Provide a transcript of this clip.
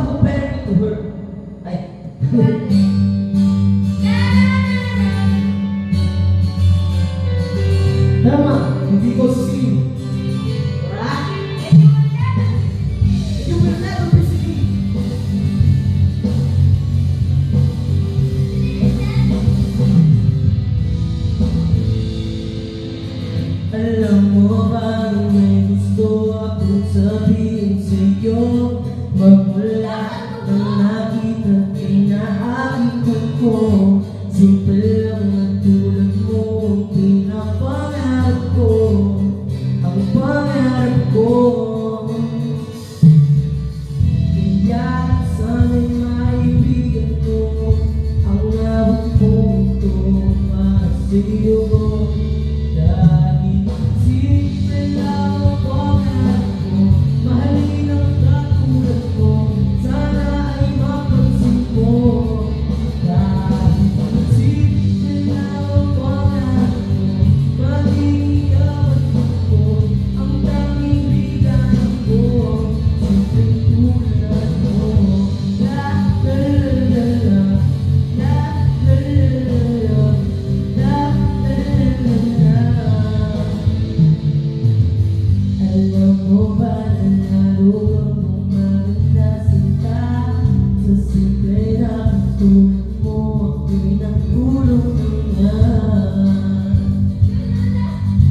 comparing to her. Ay. Tama, hindi ko sing. You will never be seen. Alam mo ba may gusto akong sabihin sa'yo? Magmula nang nakita kinaakitan ko. Simple lang na tulad mo ang pinapangarap ko. Ang pangarap ko